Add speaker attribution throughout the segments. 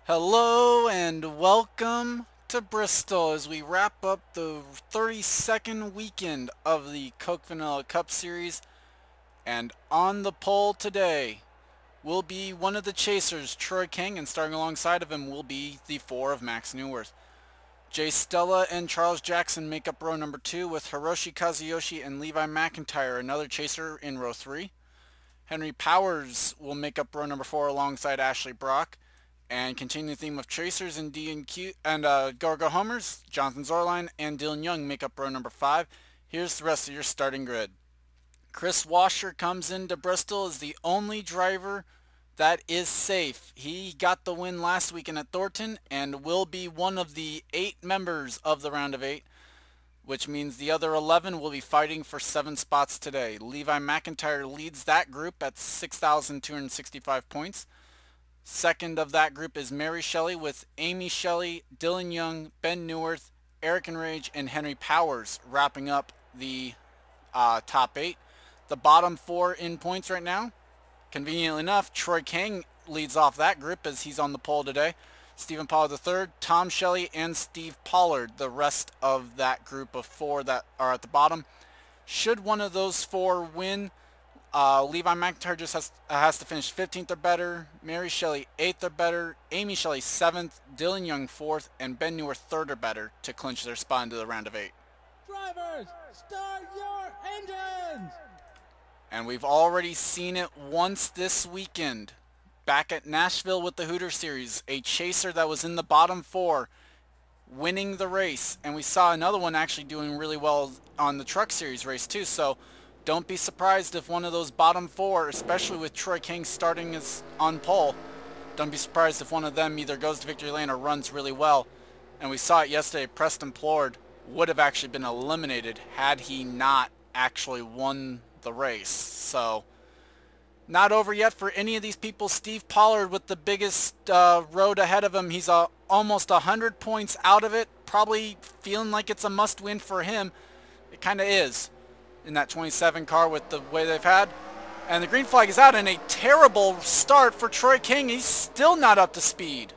Speaker 1: Hello and welcome to Bristol as we wrap up the 32nd weekend of the Coke Vanilla Cup Series. And on the pole today will be one of the chasers, Troy King, and starting alongside of him will be the four of Max Newworth. Jay Stella and Charles Jackson make up row number 2 with Hiroshi Kazuyoshi and Levi McIntyre, another chaser, in row 3. Henry Powers will make up row number 4 alongside Ashley Brock. And continue the theme of chasers and D&Q and Go Homers, Jonathan Zorline and Dylan Young make up row number 5. Here's the rest of your starting grid. Chris Washer comes into Bristol as the only driver that is safe. He got the win last weekend at Thornton and will be one of the 8 members of the round of 8, which means the other 11 will be fighting for 7 spots today. Levi McIntyre leads that group at 6,265 points. Second of that group is Mary Shelley with Amy Shelley, Dylan Young, Ben Newworth, Eric Enrage, and Henry Powers wrapping up the top 8. The bottom 4 in points right now, conveniently enough, Troy King leads off that group as he's on the pole today. Stephen Pollard III, Tom Shelley, and Steve Pollard, the rest of that group of 4 that are at the bottom. Should one of those 4 win, Levi McIntyre just has to finish 15th or better, Mary Shelley 8th or better, Amy Shelley 7th, Dylan Young 4th, and Ben Newworth 3rd or better to clinch their spot into the round of 8.
Speaker 2: Drivers, start your engines!
Speaker 1: And we've already seen it once this weekend. Back at Nashville with the Hooter Series, a chaser that was in the bottom 4 winning the race. And we saw another one actually doing really well on the Truck Series race too. So don't be surprised if one of those bottom 4, especially with Troy King starting as on pole, don't be surprised if one of them either goes to victory lane or runs really well. And we saw it yesterday, Preston Plord would have actually been eliminated had he not actually won the race. So not over yet for any of these people. Steve Pollard with the biggest road ahead of him. He's almost 100 points out of it, probably feeling like it's a must win for him. It kind of is in that 27 car with the way they've had. And the green flag is out, and a terrible start for Troy King. He's still not up to speed.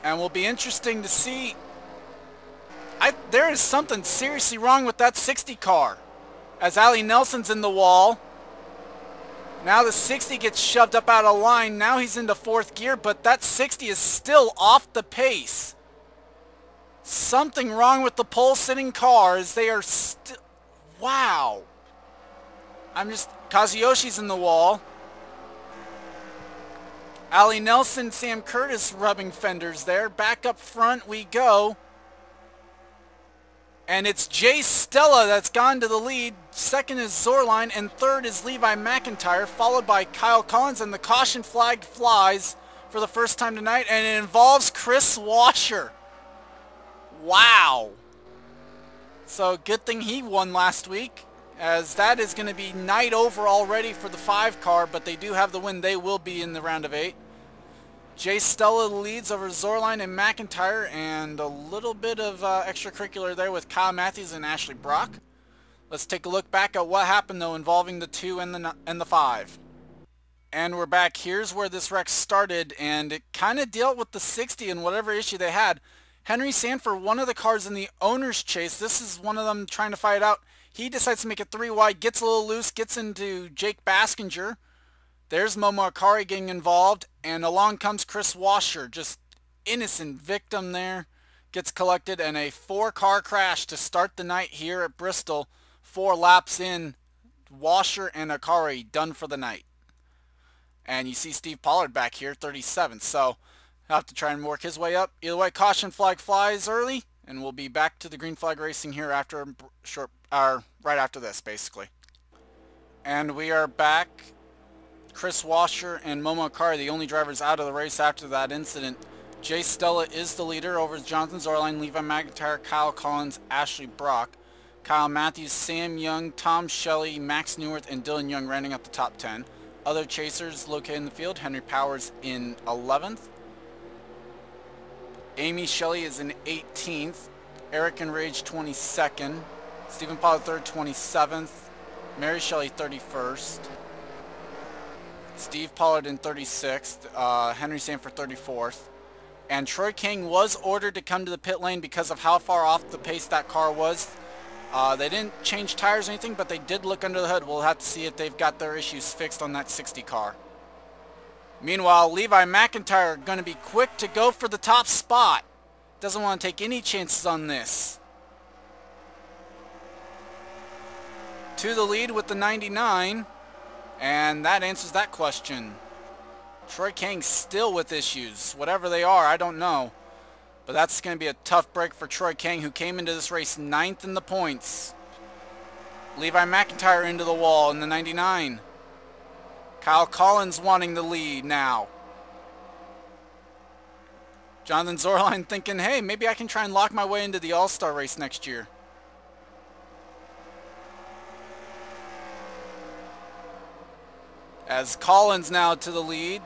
Speaker 1: And will be interesting to see. There is something seriously wrong with that 60 car. As Allie Nelson's in the wall. Now the 60 gets shoved up out of line. Now he's into 4th gear, but that 60 is still off the pace. Something wrong with the pole-sitting cars. They are still... Wow. Kazuyoshi's in the wall. Allie Nelson, Sam Curtis rubbing fenders there. Back up front we go. And it's Jay Stella that's gone to the lead. Second is Zorline, and third is Levi McIntyre, followed by Kyle Collins, and the caution flag flies for the first time tonight, and it involves Chris Washer. Wow. So good thing he won last week, as that is going to be night over already for the 5 car, but they do have the win. They will be in the round of 8. Jay Stella leads over Zorline and McIntyre, and a little bit of extracurricular there with Kyle Matthews and Ashley Brock. Let's take a look back at what happened though involving the 2 and the 5. And we're back. Here's where this wreck started, and it kind of dealt with the 60 and whatever issue they had. Henry Sanford, one of the cars in the owner's chase, this is one of them trying to fight out. He decides to make it 3 wide, gets a little loose, gets into Jake Baskinger. There's Momo Akari getting involved, and along comes Chris Washer, just innocent victim there. Gets collected, and a 4-car crash to start the night here at Bristol. 4 laps in, Washer and Akari done for the night. And you see Steve Pollard back here, 37th, so he'll have to try and work his way up. Either way, caution flag flies early, and we'll be back to the green flag racing here after right after this, basically. And we are back. Chris Washer and Momo Akari, the only drivers out of the race after that incident. Jay Stella is the leader over Jonathan Zorline, Levi McIntyre, Kyle Collins, Ashley Brock. Kyle Matthews, Sam Young, Tom Shelley, Max Newworth, and Dylan Young rounding up the top 10. Other chasers located in the field, Henry Powers in 11th. Amy Shelley is in 18th. Eric Enrage 22nd. Stephen Pollard 3rd, 27th. Mary Shelley 31st. Steve Pollard in 36th, Henry Sanford 34th. And Troy King was ordered to come to the pit lane because of how far off the pace that car was. They didn't change tires or anything, but they did look under the hood. We'll have to see if they've got their issues fixed on that 60 car. Meanwhile, Levi McIntyre going to be quick to go for the top spot. Doesn't want to take any chances on this. To the lead with the 99, and that answers that question. Troy King still with issues. Whatever they are, I don't know. But that's going to be a tough break for Troy King, who came into this race 9th in the points. Levi McIntyre into the wall in the 99. Kyle Collins wanting the lead now. Jonathan Zorline thinking, hey, maybe I can try and lock my way into the All-Star race next year. As Collins now to the lead.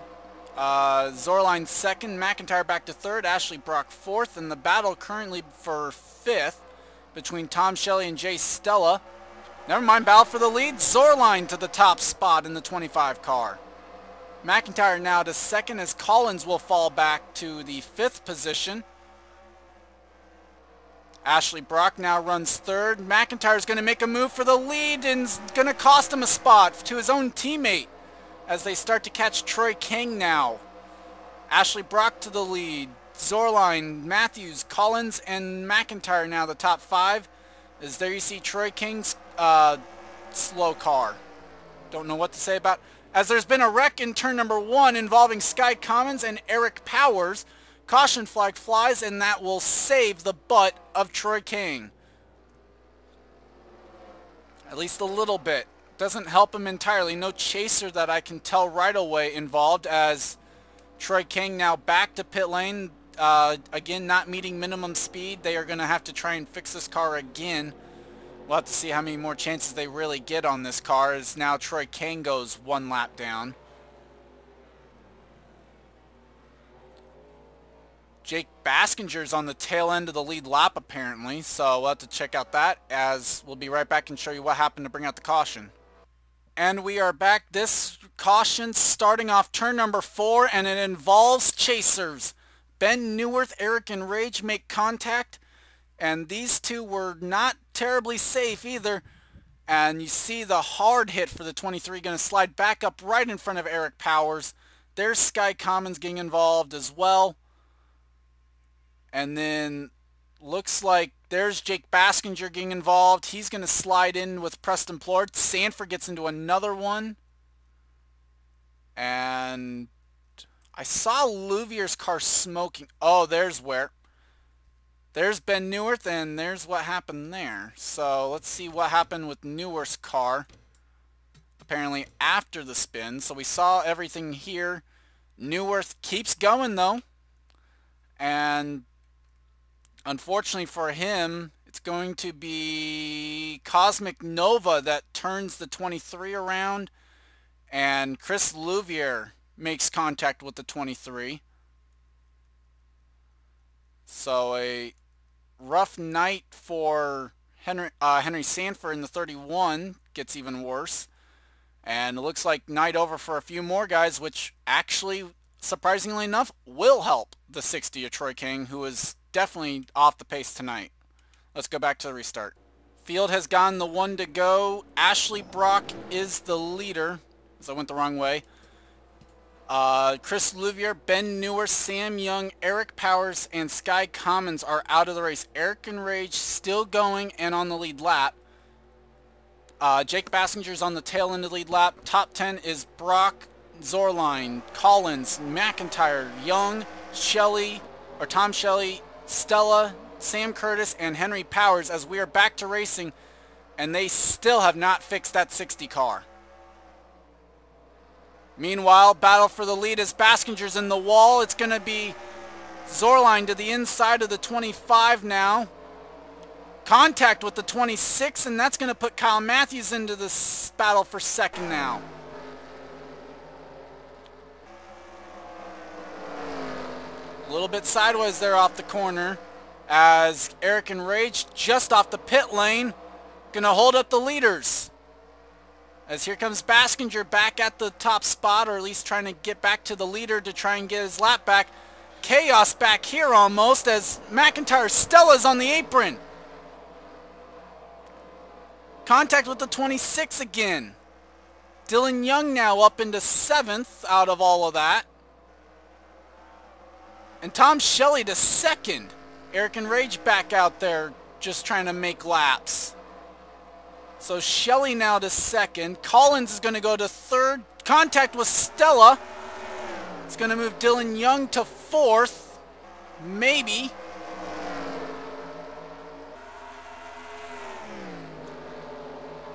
Speaker 1: Zorline 2nd, McIntyre back to 3rd, Ashley Brock 4th, and the battle currently for 5th between Tom Shelley and Jay Stella. Never mind, battle for the lead. Zorline to the top spot in the 25 car. McIntyre now to 2nd as Collins will fall back to the 5th position. Ashley Brock now runs 3rd. McIntyre's going to make a move for the lead and is going to cost him a spot to his own teammate as they start to catch Troy King now. Ashley Brock to the lead. Zorline, Matthews, Collins, and McIntyre now the top 5. As there you see Troy King's slow car. Don't know what to say about. As there's been a wreck in turn number 1 involving Sky Commons and Eric Powers. Caution flag flies, and that will save the butt of Troy King. At least a little bit. Doesn't help him entirely. No chaser that I can tell right away involved, as Troy King now back to pit lane. Again, not meeting minimum speed. They are going to have to try and fix this car again. We'll have to see how many more chances they really get on this car, as now Troy King goes 1 lap down. Jake Baskinger's on the tail end of the lead lap apparently, so we'll have to check out that, as we'll be right back and show you what happened to bring out the caution. And we are back. This caution starting off turn number 4, and it involves chasers. Ben Neuwirth, Eric and Rage make contact, and these two were not terribly safe either. And you see the hard hit for the 23 going to slide back up right in front of Eric Powers. There's Sky Commons getting involved as well. And then looks like there's Jake Baskinger getting involved. He's going to slide in with Preston Plord. Sanford gets into another one. And I saw Louvier's car smoking. Oh, there's where. There's Ben Neuwirth, and there's what happened there. So let's see what happened with Neuwirth's car. Apparently after the spin. So we saw everything here. Neuwirth keeps going though. And unfortunately for him, it's going to be Cosmic Nova that turns the 23 around, and Chris Louvier makes contact with the 23. So a rough night for Henry Sanford in the 31. Gets even worse. And it looks like night over for a few more guys, which actually, surprisingly enough, will help the 60 of Troy King, who is definitely off the pace tonight. Let's go back to the restart. Field has gone the 1 to go. Ashley Brock is the leader, as I went the wrong way. Chris Louvier, Ben Neuwirth, Sam Young, Eric Powers, and Sky Commons are out of the race. Eric and Rage still going and on the lead lap. Jake Baskinger's on the tail end of the lead lap. Top 10 is Brock, Zorline, Collins, McIntyre, Young, Shelley, or Tom Shelley, Stella, Sam Curtis, and Henry Powers, as we are back to racing, and they still have not fixed that 60 car. Meanwhile, battle for the lead as Baskinger's in the wall. It's going to be Zorline to the inside of the 25 now. Contact with the 26, and that's going to put Kyle Matthews into this battle for second now. A little bit sideways there off the corner, as Eric and Rage just off the pit lane, going to hold up the leaders. As here comes Baskinger back at the top spot, or at least trying to get back to the leader to try and get his lap back. Chaos back here almost as McIntyre Stella's on the apron. Contact with the 26 again. Dylan Young now up into 7th out of all of that. And Tom Shelley to 2nd. Eric and Rage back out there just trying to make laps. So Shelley now to 2nd. Collins is going to go to 3rd. Contact with Stella. It's going to move Dylan Young to 4th. Maybe.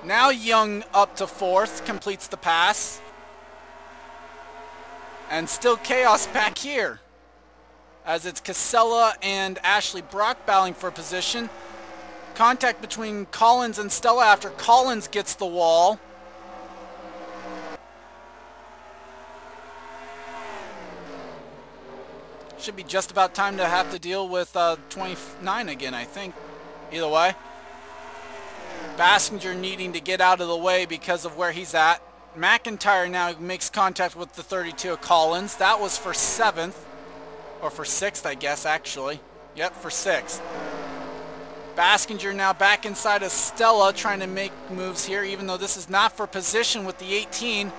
Speaker 1: Now Young up to 4th. Completes the pass. And still chaos back here, as it's Casella and Ashley Brock battling for position. Contact between Collins and Stella after Collins gets the wall. Should be just about time to have to deal with 29 again, I think. Either way. Baskinger needing to get out of the way because of where he's at. McIntyre now makes contact with the 32 of Collins. That was for 7th. Or for 6th, I guess, actually. Yep, for 6th. Baskinger now back inside of Stella, trying to make moves here, even though this is not for position with the 18.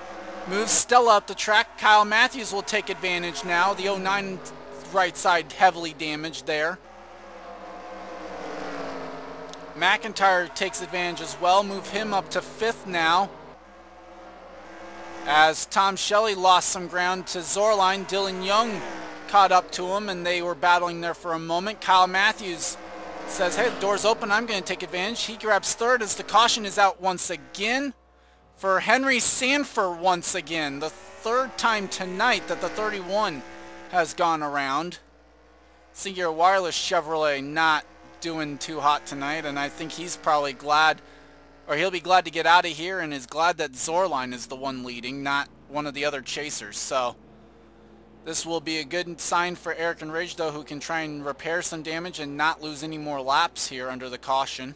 Speaker 1: Moves Stella up the track. Kyle Matthews will take advantage now. The 09 right side heavily damaged there. McIntyre takes advantage as well. Move him up to 5th now. As Tom Shelley lost some ground to Zorline, Dylan Young caught up to him, and they were battling there for a moment. Kyle Matthews says, hey, the door's open, I'm going to take advantage. He grabs 3rd as the caution is out once again for Henry Sanford once again. The 3rd time tonight that the 31 has gone around. Singular Wireless Chevrolet not doing too hot tonight, and I think he's probably glad, or he'll be glad to get out of here, and is glad that Zorline is the one leading, not one of the other chasers. So this will be a good sign for Eric and Rage, though, who can try and repair some damage and not lose any more laps here under the caution.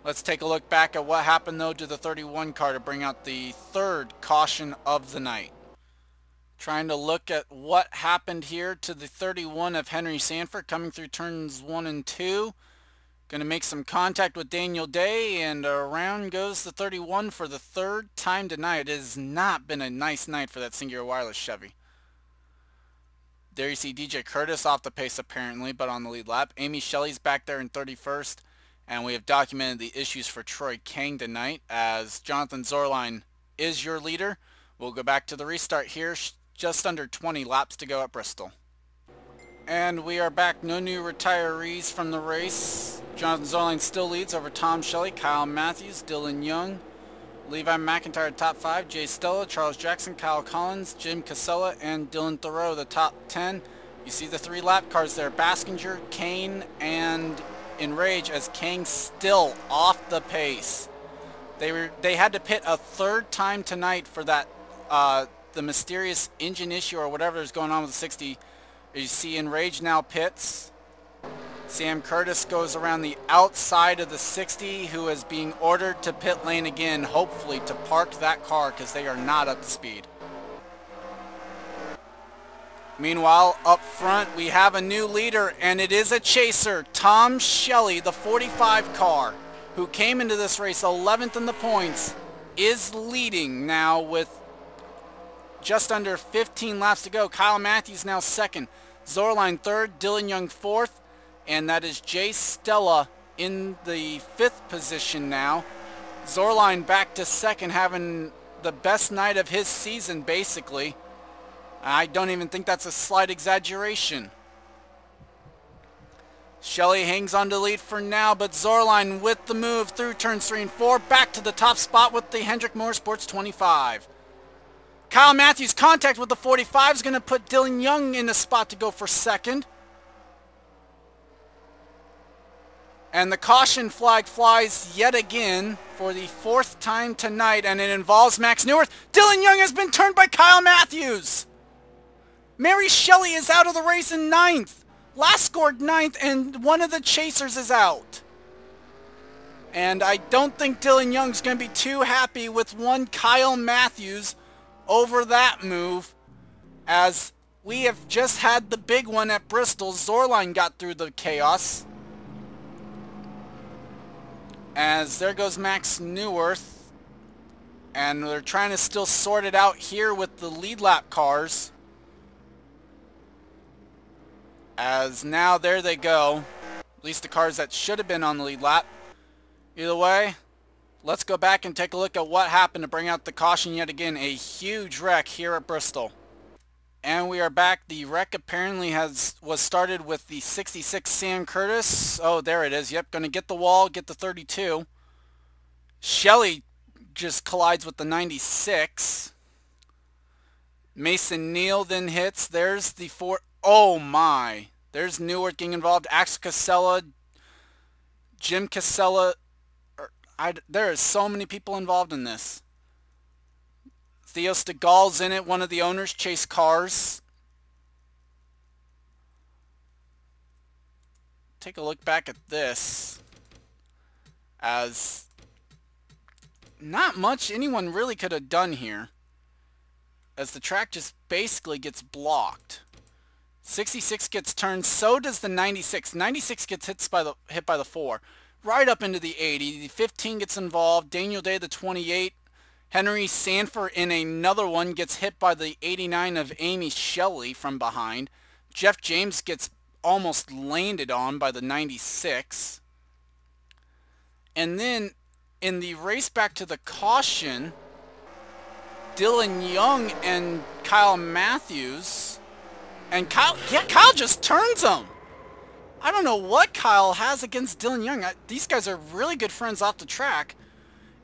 Speaker 1: Let's take a look back at what happened, though, to the 31 car to bring out the 3rd caution of the night. Trying to look at what happened here to the 31 of Henry Sanford coming through turns 1 and 2. Going to make some contact with Daniel Day, and around goes the 31 for the 3rd time tonight. It has not been a nice night for that Singular Wireless Chevy. There you see DJ Curtis off the pace apparently, but on the lead lap. Amy Shelley's back there in 31st. And we have documented the issues for Troy Kang tonight, as Jonathan Zorline is your leader. We'll go back to the restart here. Just under 20 laps to go at Bristol. And we are back. No new retirees from the race. Jonathan Zorline still leads over Tom Shelley, Kyle Matthews, Dylan Young, Levi McIntyre top 5, Jay Stella, Charles Jackson, Kyle Collins, Jim Casella, and Dylan Thoreau the top 10. You see the 3 lap cars there. Baskinger, Kane, and Enrage, as Kane still off the pace. They had to pit a 3rd time tonight for that the mysterious engine issue or whatever is going on with the 60. You see Enrage now pits. Sam Curtis goes around the outside of the 60, who is being ordered to pit lane again, hopefully to park that car because they are not up to speed. Meanwhile, up front, we have a new leader, and it is a chaser. Tom Shelley, the 45 car, who came into this race 11th in the points, is leading now with just under 15 laps to go. Kyle Matthews now 2nd. Zorline 3rd. Dylan Young 4th. And that is Jay Stella in the 5th position now. Zorline back to 2nd, having the best night of his season, basically. I don't even think that's a slight exaggeration. Shelley hangs on to lead for now, but Zorline with the move through turns 3 and 4, back to the top spot with the Hendrick Motorsports 25. Kyle Matthews contact with the 45 is going to put Dylan Young in a spot to go for 2nd. And the caution flag flies yet again for the 4th time tonight, and it involves Max Newirth. Dylan Young has been turned by Kyle Matthews. Mary Shelley is out of the race in 9th. Last scored 9th, and one of the chasers is out. And I don't think Dylan Young's going to be too happy with one Kyle Matthews over that move, as we have just had the big one at Bristol. Zorline got through the chaos. As there goes Max Newworth. And they're trying to still sort it out here with the lead lap cars. As now there they go. At least the cars that should have been on the lead lap. Either way, let's go back and take a look at what happened to bring out the caution yet again. A huge wreck here at Bristol. And we are back. The wreck apparently was started with the 66 Sam Curtis. Oh, there it is. Yep, going to get the wall, get the 32. Shelley just collides with the 96. Mason Neal then hits. There's the 4. Oh my. There's Newark getting involved. Axel Casella. Jim Casella. There are so many people involved in this. Theo Stegall's in it. One of the owners. Chase Cars. Take a look back at this. As not much anyone really could have done here, as the track just basically gets blocked. 66 gets turned, so does the 96. 96 gets hit by the 4. Right up into the 80. The 15 gets involved. Daniel Day, the 28. Henry Sanford in another one gets hit by the 89 of Amy Shelley from behind. Jeff James gets almost landed on by the 96. And then in the race back to the caution, Dylan Young and Kyle Matthews. And Kyle just turns him. I don't know what Kyle has against Dylan Young. These guys are really good friends off the track.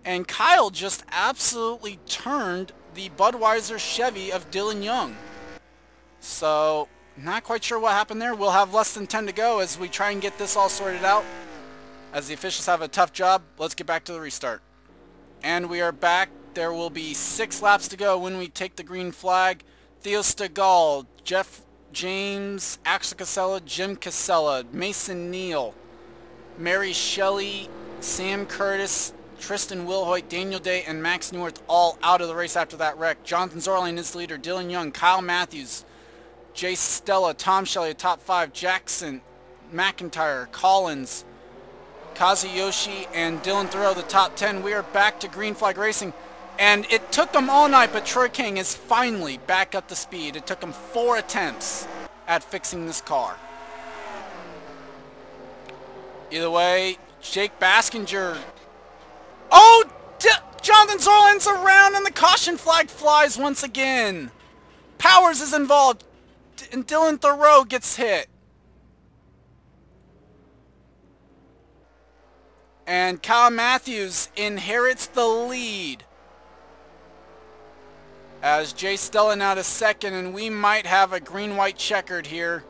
Speaker 1: And Kyle just absolutely turned the Budweiser Chevy of Dylan Young. So, not quite sure what happened there. We'll have less than 10 to go as we try and get this all sorted out. As the officials have a tough job, let's get back to the restart. And we are back. There will be 6 laps to go when we take the green flag. Theo Stegall, Jeff James, Axel Casella, Jim Casella, Mason Neal, Mary Shelley, Sam Curtis, Tristan Wilhoit, Daniel Day, and Max Newworth all out of the race after that wreck. Jonathan Zorline is the leader. Dylan Young, Kyle Matthews, Jay Stella, Tom Shelley, top 5, Jackson, McIntyre, Collins, Kazuyoshi, and Dylan Thoreau, the top 10. We are back to green flag racing. And it took them all night, but Troy King is finally back up to speed. It took him 4 attempts at fixing this car. Either way, Jake Baskinger. Oh! Jonathan Zorline's around and the caution flag flies once again. Powers is involved. And Dylan Thoreau gets hit. And Kyle Matthews inherits the lead. As Jay Stella now to second, and we might have a green-white checkered here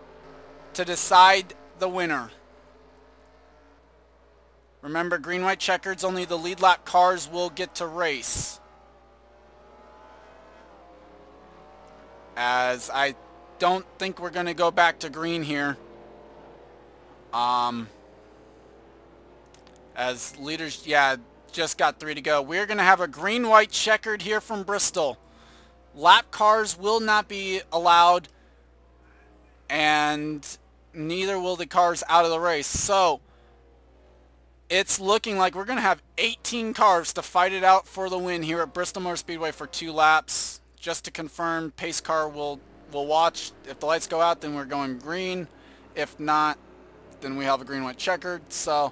Speaker 1: to decide the winner. Remember, green-white checkers, only the lead lap cars will get to race. As I don't think we're going to go back to green here. As leaders, yeah, just got 3 to go. We're going to have a green-white checkered here from Bristol. Lap cars will not be allowed, and neither will the cars out of the race. So, it's looking like we're going to have 18 cars to fight it out for the win here at Bristol Motor Speedway for 2 laps. Just to confirm, pace car will watch. If the lights go out, then we're going green. If not, then we have a green-white checkered. So,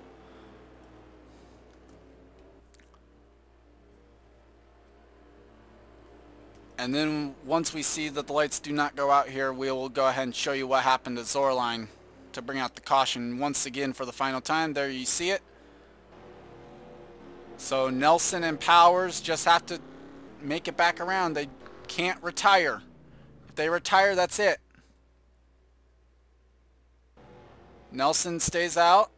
Speaker 1: and then once we see that the lights do not go out here, we will go ahead and show you what happened to Zorline to bring out the caution once again for the final time. There you see it. So Nelson and Powers just have to make it back around. They can't retire. If they retire, that's it. Nelson stays out.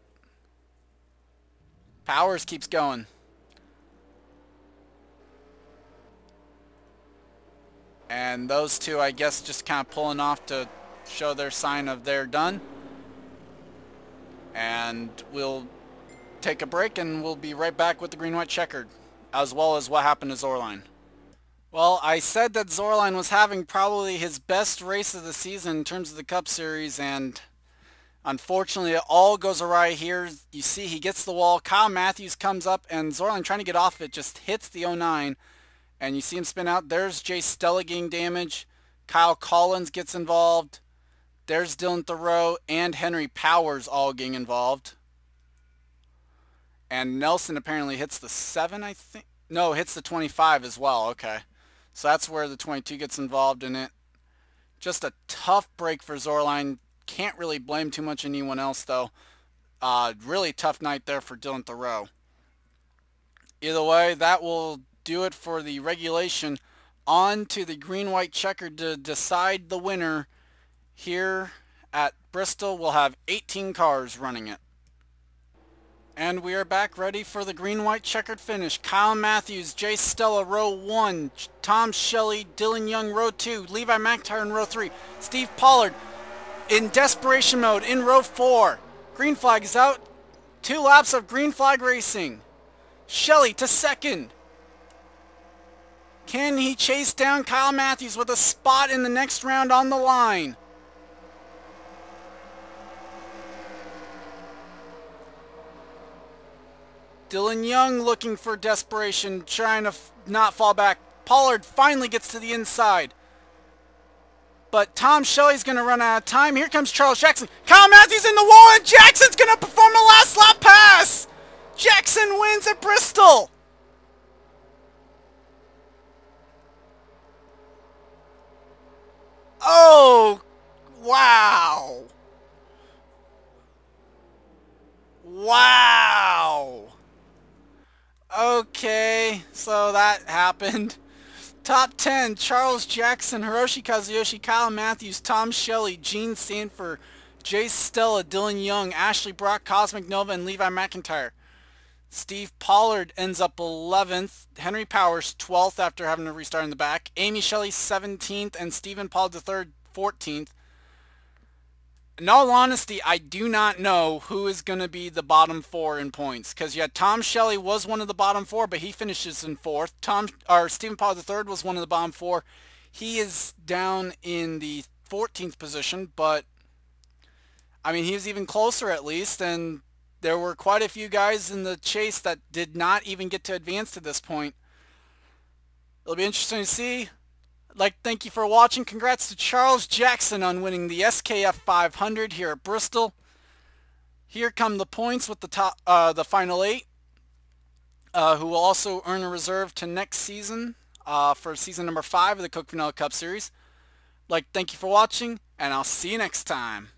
Speaker 1: Powers keeps going. And those two, I guess, just kind of pulling off to show their sign of they're done. And we'll take a break and we'll be right back with the green-white checkered, as well as what happened to Zorline. Well, I said that Zorline was having probably his best race of the season in terms of the Cup Series, and unfortunately it all goes awry here. You see he gets the wall, Kyle Matthews comes up, and Zorline trying to get off it just hits the 09, and you see him spin out. There's Jay Stella getting damage. Kyle Collins gets involved. There's Dylan Thoreau and Henry Powers all getting involved. And Nelson apparently hits the 7, I think. No, hits the 25 as well. Okay. So that's where the 22 gets involved in it. Just a tough break for Zorline. Can't really blame too much anyone else, though. Really tough night there for Dylan Thoreau. Either way, that will do it for the regulation. On to the green-white checker to decide the winner. Here at Bristol, we'll have 18 cars running it. And we are back ready for the green-white checkered finish. Kyle Matthews, Jay Stella, row 1. Tom Shelley, Dylan Young, row 2. Levi McIntyre in row 3. Steve Pollard in desperation mode in row 4. Green flag is out. 2 laps of green flag racing. Shelley to second. Can he chase down Kyle Matthews with a spot in the next round on the line? Dylan Young looking for desperation, trying to not fall back. Pollard finally gets to the inside. But Tom Shelley's going to run out of time. Here comes Charles Jackson. Kyle Matthews in the wall, and Jackson's going to perform a last lap pass. Jackson wins at Bristol. Oh, wow. Wow. Okay, so that happened. Top 10, Charles Jackson, Hiroshi Kazuyoshi, Kyle Matthews, Tom Shelley, Gene Sanford, Jay Stella, Dylan Young, Ashley Brock, Cosmic Nova, and Levi McIntyre. Steve Pollard ends up 11th. Henry Powers 12th after having to restart in the back. Amy Shelley 17th, and Stephen Pollard III 14th. In all honesty, I do not know who is going to be the bottom 4 in points, because you had Tom Shelley was one of the bottom 4, but he finishes in 4th. Stephen Pollard III was one of the bottom 4. He is down in the 14th position, but I mean, he was even closer at least, and there were quite a few guys in the chase that did not even get to advance to this point. It'll be interesting to see. I'd like to thank you for watching. Congrats to Charles Jackson on winning the SKF 500 here at Bristol. Here come the points with the final 8, who will also earn a reserve to next season for season number 5 of the Coke Vanilla Cup Series. I'd like to thank you for watching, and I'll see you next time.